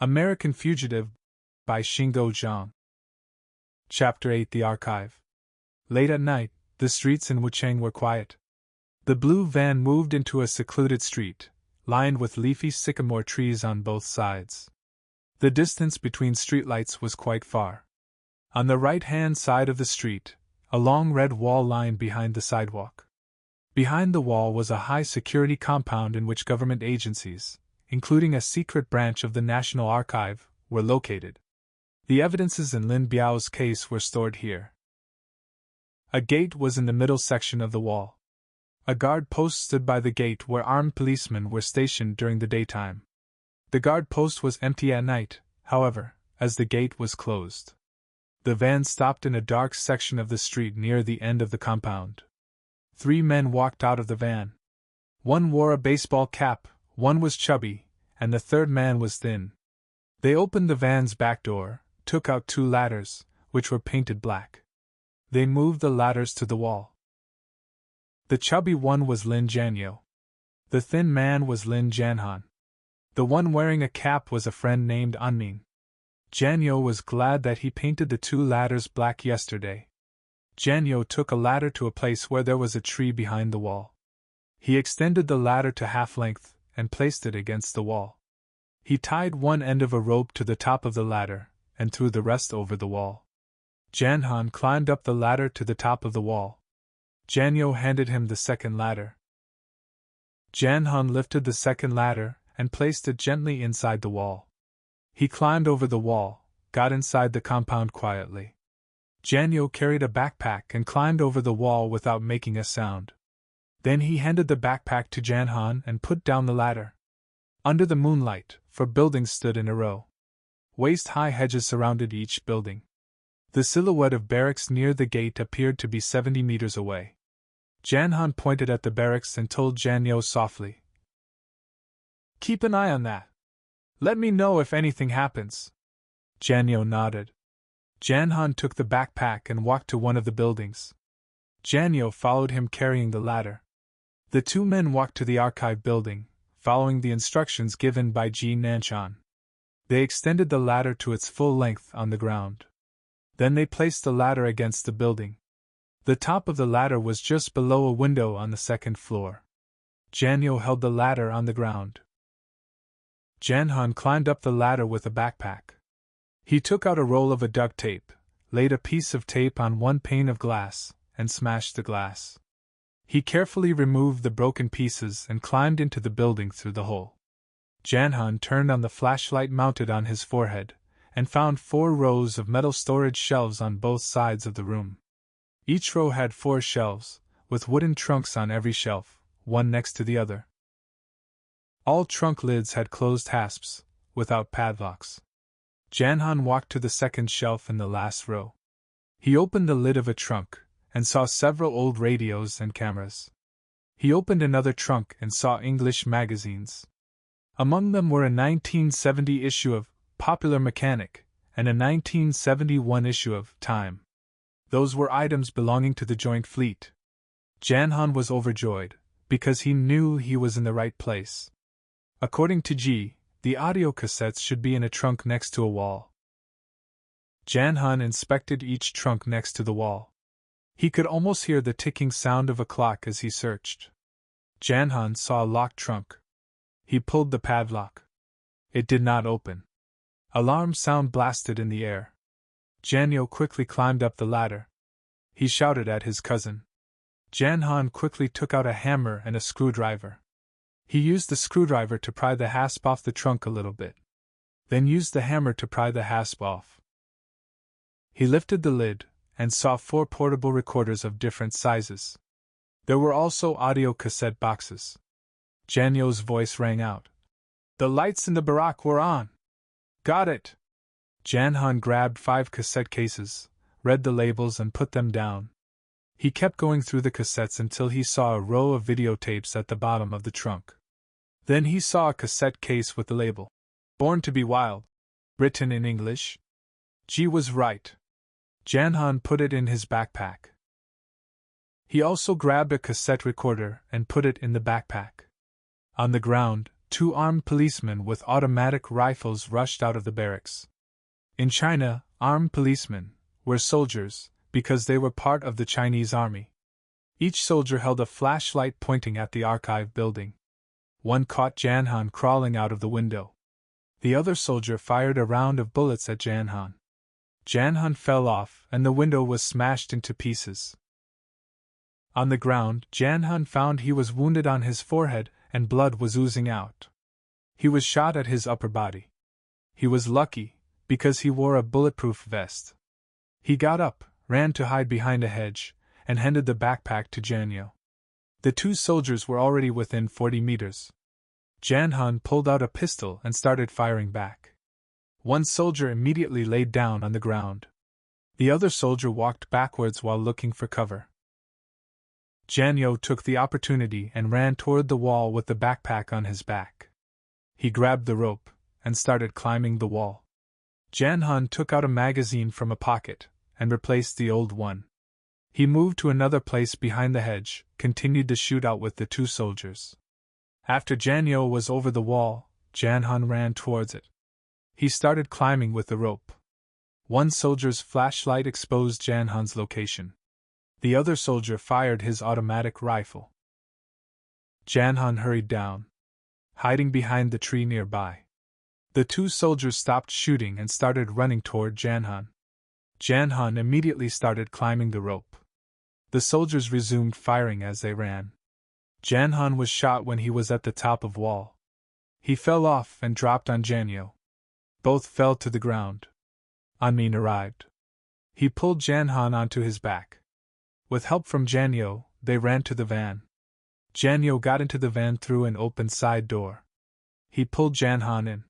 American Fugitive by Shingo Zhang. Chapter 8 The Archive. Late at night, the streets in Wuchang were quiet. The blue van moved into a secluded street, lined with leafy sycamore trees on both sides. The distance between streetlights was quite far. On the right-hand side of the street, a long red wall lined behind the sidewalk. Behind the wall was a high-security compound in which government agencies, including a secret branch of the National Archive, were located. The evidences in Lin Biao's case were stored here. A gate was in the middle section of the wall. A guard post stood by the gate where armed policemen were stationed during the daytime. The guard post was empty at night, however, as the gate was closed. The van stopped in a dark section of the street near the end of the compound. 3 men walked out of the van. One wore a baseball cap, one was chubby, and the third man was thin. They opened the van's back door, took out 2 ladders, which were painted black. They moved the ladders to the wall. The chubby one was Lin Jianyo. The thin man was Lin Jianhan. The one wearing a cap was a friend named Anming. Jianyo was glad that he painted the 2 ladders black yesterday. Jianyo took a ladder to a place where there was a tree behind the wall. He extended the ladder to half length and placed it against the wall. He tied one end of a rope to the top of the ladder and threw the rest over the wall. Jianhan climbed up the ladder to the top of the wall. Jianyo handed him the second ladder. Jianhan lifted the second ladder and placed it gently inside the wall. He climbed over the wall, got inside the compound quietly. Jianyo carried a backpack and climbed over the wall without making a sound. Then he handed the backpack to Jianhan and put down the ladder. Under the moonlight, 4 buildings stood in a row. Waist-high hedges surrounded each building. The silhouette of barracks near the gate appeared to be 70 meters away. Jianhan pointed at the barracks and told Jianyo softly, "Keep an eye on that. Let me know if anything happens." Jianyo nodded. Jianhan took the backpack and walked to one of the buildings. Jianyo followed him carrying the ladder. The 2 men walked to the archive building, following the instructions given by Ji Nanshan. They extended the ladder to its full length on the ground. Then they placed the ladder against the building. The top of the ladder was just below a window on the 2nd floor. Jianyo held the ladder on the ground. Jianhan climbed up the ladder with a backpack. He took out a roll of duct tape, laid a piece of tape on one pane of glass, and smashed the glass. He carefully removed the broken pieces and climbed into the building through the hole. Jianhan turned on the flashlight mounted on his forehead, and found 4 rows of metal storage shelves on both sides of the room. Each row had 4 shelves, with wooden trunks on every shelf, one next to the other. All trunk lids had closed hasps, without padlocks. Jianhan walked to the 2nd shelf in the last row. He opened the lid of a trunk, and saw several old radios and cameras. He opened another trunk and saw English magazines. Among them were a 1970 issue of Popular Mechanic and a 1971 issue of Time. Those were items belonging to the Joint Fleet. Jianhan was overjoyed, because he knew he was in the right place. According to Ji, the audio cassettes should be in a trunk next to a wall. Jianhan inspected each trunk next to the wall. He could almost hear the ticking sound of a clock as he searched. Jianhan saw a locked trunk. He pulled the padlock. It did not open. Alarm sound blasted in the air. Jianyo quickly climbed up the ladder. He shouted at his cousin. Jianhan quickly took out a hammer and a screwdriver. He used the screwdriver to pry the hasp off the trunk a little bit. Then used the hammer to pry the hasp off. He lifted the lid, and saw 4 portable recorders of different sizes. There were also audio cassette boxes. Jianyo's voice rang out. "The lights in the barrack were on." "Got it." Jianhan grabbed 5 cassette cases, read the labels and put them down. He kept going through the cassettes until he saw a row of videotapes at the bottom of the trunk. Then he saw a cassette case with the label, "Born to be Wild," written in English. Ji was right. Jianhan put it in his backpack. He also grabbed a cassette recorder and put it in the backpack. On the ground, 2 armed policemen with automatic rifles rushed out of the barracks. In China, armed policemen were soldiers because they were part of the Chinese army. Each soldier held a flashlight pointing at the archive building. One caught Jan Han crawling out of the window. The other soldier fired a round of bullets at Jan Han. Jan Han fell off and the window was smashed into pieces. On the ground, Jan Han found he was wounded on his forehead and blood was oozing out. He was shot at his upper body. He was lucky, because he wore a bulletproof vest. He got up, ran to hide behind a hedge, and handed the backpack to Janyo. The 2 soldiers were already within 40 meters. Jan Han pulled out a pistol and started firing back. One soldier immediately laid down on the ground. The other soldier walked backwards while looking for cover. Janyo took the opportunity and ran toward the wall with the backpack on his back. He grabbed the rope and started climbing the wall. Jan Han took out a magazine from a pocket and replaced the old one. He moved to another place behind the hedge, continued the shootout with the 2 soldiers. After Janyo was over the wall, Jan Han ran towards it. He started climbing with the rope. One soldier's flashlight exposed Jan Han's location. The other soldier fired his automatic rifle. Jan Han hurried down, hiding behind the tree nearby. The 2 soldiers stopped shooting and started running toward Jan Han. Jan Han immediately started climbing the rope. The soldiers resumed firing as they ran. Jan Han was shot when he was at the top of wall. He fell off and dropped on Janyo. Both fell to the ground. Anmin arrived. He pulled Jan Han onto his back. With help from Janyo, they ran to the van. Janyo got into the van through an open side door. He pulled Jan Han in.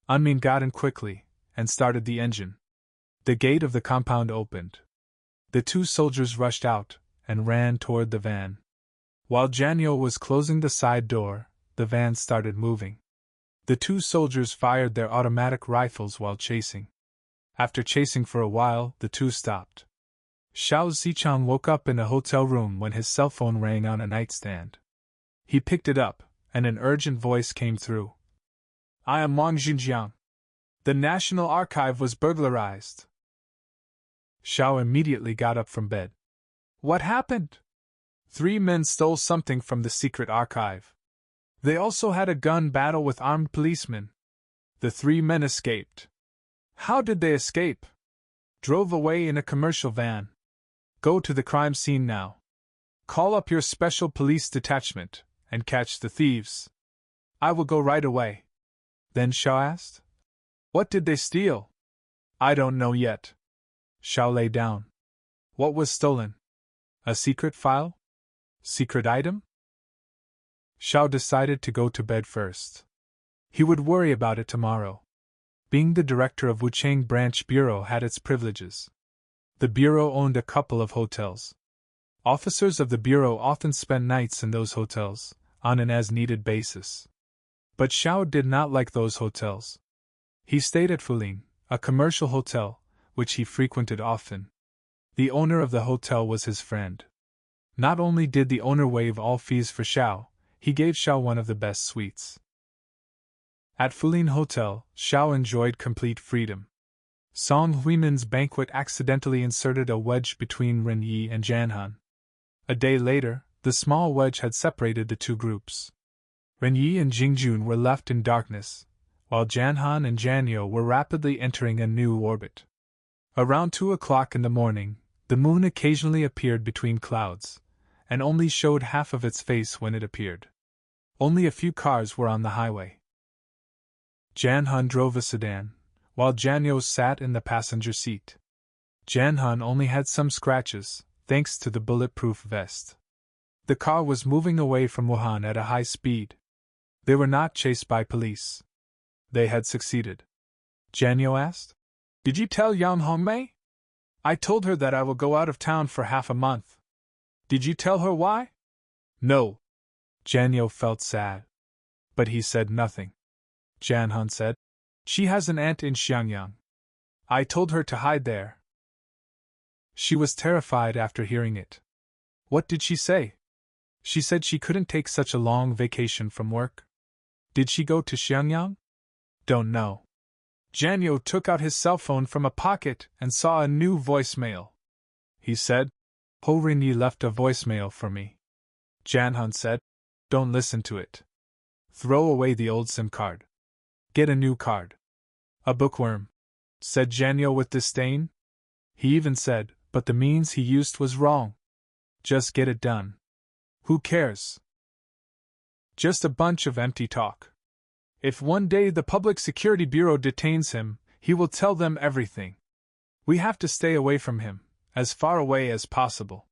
Anmin got in quickly and started the engine. The gate of the compound opened. The 2 soldiers rushed out and ran toward the van. While Janyo was closing the side door, the van started moving. The 2 soldiers fired their automatic rifles while chasing. After chasing for a while, the 2 stopped. Xiao Zichang woke up in a hotel room when his cell phone rang on a nightstand. He picked it up, and an urgent voice came through. I am Wang Xinjiang. The National Archive was burglarized. Xiao immediately got up from bed. What happened? 3 men stole something from the secret archive. They also had a gun battle with armed policemen. The 3 men escaped. How did they escape? Drove away in a commercial van. Go to the crime scene now. Call up your special police detachment and catch the thieves. I will go right away. Then Xiao asked. What did they steal? I don't know yet. Xiao lay down. What was stolen? A secret file? Secret item? Xiao decided to go to bed first. He would worry about it tomorrow. Being the director of Wuchang Branch Bureau had its privileges. The bureau owned a couple of hotels. Officers of the bureau often spent nights in those hotels, on an as-needed basis. But Xiao did not like those hotels. He stayed at Fulin, a commercial hotel, which he frequented often. The owner of the hotel was his friend. Not only did the owner waive all fees for Xiao, he gave Xiao one of the best suites. At Fulin Hotel, Xiao enjoyed complete freedom. Song Huimin's banquet accidentally inserted a wedge between Ren-Yee and Janhan. A day later, the small wedge had separated the 2 groups. Ren-Yee and Jing-Jun were left in darkness, while Janhan and Janyo were rapidly entering a new orbit. Around 2 o'clock in the morning, the moon occasionally appeared between clouds, and only showed half of its face when it appeared. Only a few cars were on the highway. Janhan drove a sedan, while Janyo sat in the passenger seat. Janhan only had some scratches, thanks to the bulletproof vest. The car was moving away from Wuhan at a high speed. They were not chased by police. They had succeeded. Janyo asked, Did you tell Yang Hongmei? I told her that I will go out of town for half a month. Did you tell her why? No. Janyo felt sad. But he said nothing. Janhan said, She has an aunt in Xiangyang. I told her to hide there. She was terrified after hearing it. What did she say? She said she couldn't take such a long vacation from work. Did she go to Xiangyang? Don't know. Janyo took out his cell phone from a pocket and saw a new voicemail. He said, Ren-Yee left a voicemail for me. Janhun said, don't listen to it. Throw away the old SIM card. Get a new card. A bookworm, said Janyo with disdain. He even said, but the means he used was wrong. Just get it done. Who cares? Just a bunch of empty talk. If one day the Public Security Bureau detains him, he will tell them everything. We have to stay away from him, as far away as possible.